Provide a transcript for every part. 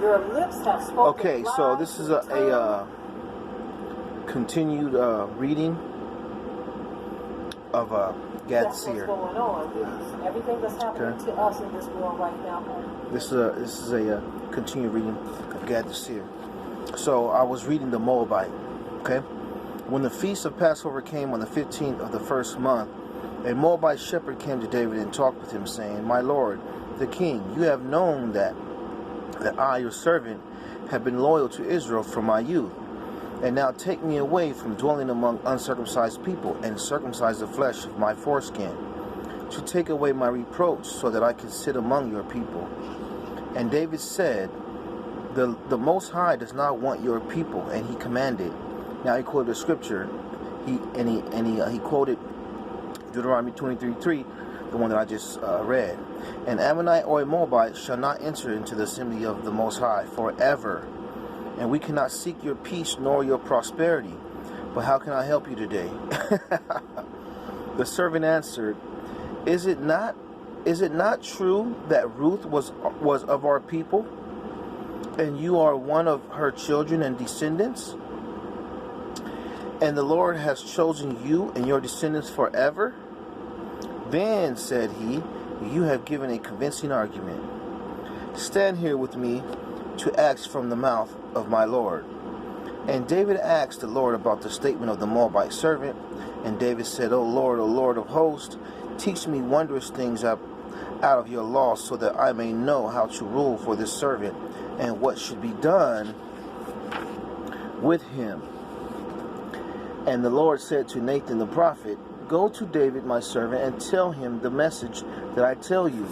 Your lips have spoken. Okay, so this is a continued reading of Gad That's Seer. what's going on. Yes. Everything that's happening to us in this world right now. This is a continued reading of Gad the Seer. So I was reading the Moabite. Okay, when the feast of Passover came on the 15th of the first month, a Moabite shepherd came to David and talked with him, saying, "My lord, the king, you have known that I, your servant, have been loyal to Israel from my youth. And now take me away from dwelling among uncircumcised people, and circumcise the flesh of my foreskin, to take away my reproach, so that I can sit among your people." And David said, The Most High does not want your people, and he commanded. Now he quoted the scripture. He quoted Deuteronomy 23:3, the one that I just read. "An Ammonite or a Moabite shall not enter into the assembly of the Most High forever. And we cannot seek your peace nor your prosperity. But how can I help you today?" The servant answered, Is it not true that Ruth was of our people, and you are one of her children and descendants? And the Lord has chosen you and your descendants forever? Then, said he, you have given a convincing argument. Stand here with me to ask from the mouth of my Lord. And David asked the Lord about the statement of the Moabite servant. And David said, O Lord of hosts, teach me wondrous things out of your law, so that I may know how to rule for this servant, and what should be done with him. And the Lord said to Nathan the prophet, Go to David my servant, and tell him the message that I tell you.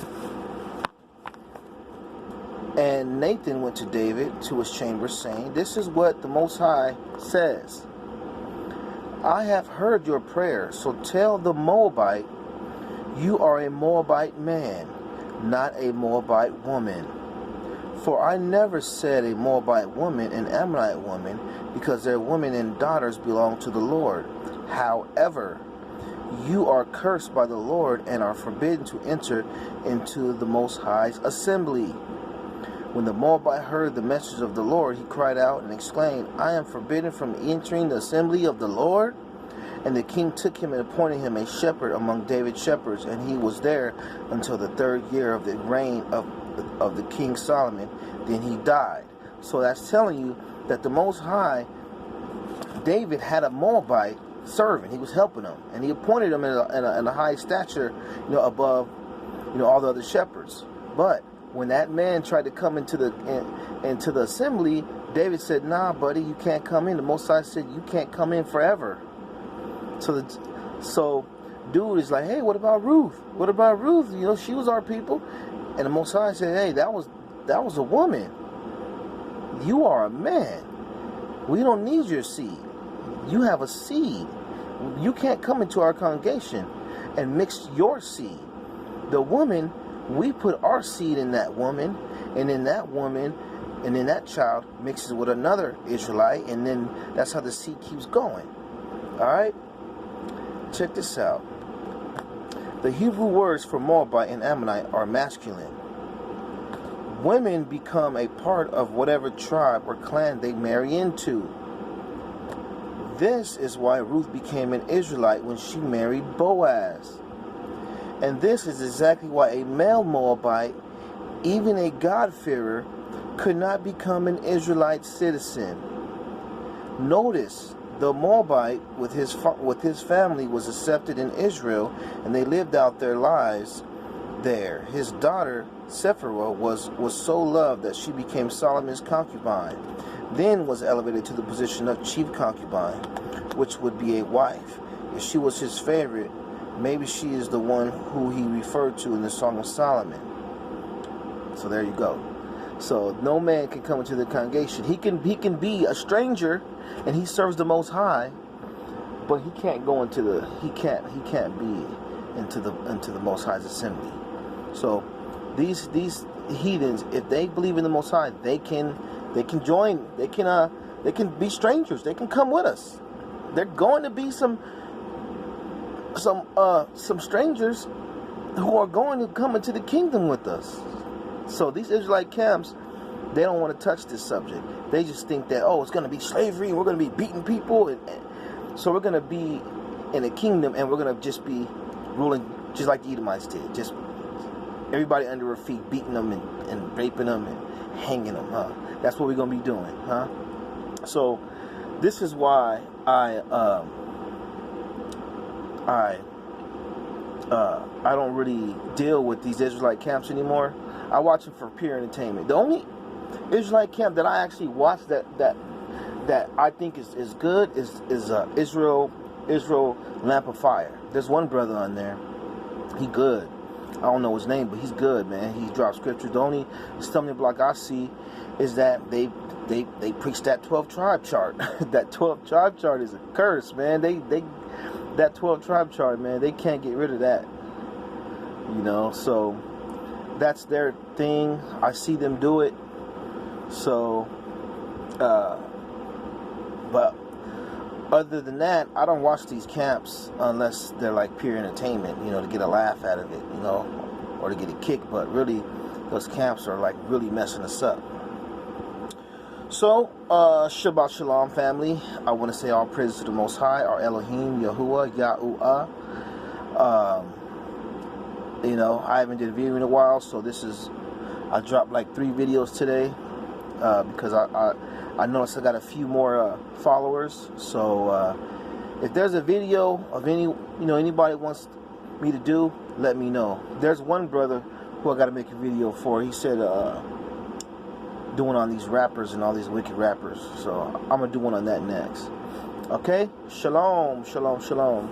And Nathan went to David to his chamber, saying, This is what the Most High says. I have heard your prayer, so tell the Moabite, you are a Moabite man, not a Moabite woman. For I never said a Moabite woman and Ammonite woman, because their women and daughters belong to the Lord. However, you are cursed by the Lord and are forbidden to enter into the Most High's assembly. When the Moabite heard the message of the Lord, he cried out and exclaimed, I am forbidden from entering the assembly of the Lord? And the king took him and appointed him a shepherd among David's shepherds, and he was there until the 3rd year of the reign of the king Solomon. Then he died. So that's telling you that the Most High, David had a Moabite servant. He was helping him, and he appointed him in a high stature, above, all the other shepherds. But when that man tried to come into the assembly, David said, Nah, buddy, you can't come in. The Most High said, you can't come in forever. So dude is like, hey, what about Ruth? What about Ruth? She was our people. And the Most High said, hey, that was a woman. You are a man. We don't need your seed. You have a seed. You can't come into our congregation and mix your seed. The woman, we put our seed in that woman, and then that woman, and then that child mixes with another Israelite, and then that's how the seed keeps going. All right? Check this out. The Hebrew words for Moabite and Ammonite are masculine. Women become a part of whatever tribe or clan they marry into. This is why Ruth became an Israelite when she married Boaz. And this is exactly why a male Moabite, even a God-fearer, could not become an Israelite citizen. Notice, the Moabite with his family was accepted in Israel, and they lived out their lives there. His daughter, Sephora, was so loved that she became Solomon's concubine, then was elevated to the position of chief concubine, which would be a wife. If she was his favorite, maybe she is the one who he referred to in the Song of Solomon. So there you go. So no man can come into the congregation. He can be a stranger, and he serves the Most High, but he can't go into he can't be into the Most High's assembly. So these heathens, if they believe in the Most High, they can join. They can be strangers. They can come with us. They're going to be some strangers who are going to come into the kingdom with us. So these Israelite camps, they don't want to touch this subject. They just think that, oh, it's going to be slavery and we're going to be beating people. And so we're going to be in a kingdom and we're going to just be ruling just like the Edomites did. Just everybody under our feet, beating them and raping them and hanging them, huh? That's what we're going to be doing, huh? So this is why I don't really deal with these Israelite camps anymore. I watch them for pure entertainment. The only Israelite camp that I actually watch that I think is good is Israel Lamp of Fire. There's one brother on there. He good. I don't know his name, but he's good, man. He drops scripture. The only stumbling block I see is that they preach that 12 tribe chart. That 12 tribe chart is a curse, man. That 12 tribe chart, man, they can't get rid of that. You know, so that's their thing. I see them do it. So, but other than that, I don't watch these camps unless they're like pure entertainment, you know, to get a laugh out of it, you know, or to get a kick. But really, those camps are like really messing us up. So, Shabbat Shalom, family. I want to say all praises to the Most High, our Elohim, Yahuwah, Yahuwah. You know, I haven't did a video in a while, so I dropped like 3 videos today because I noticed I got a few more followers. So, if there's a video of anybody wants me to do, let me know. There's one brother who I got to make a video for. He said, doing on these rappers and all these wicked rappers. So I'm going to do one on that next. Okay? Shalom, shalom, shalom.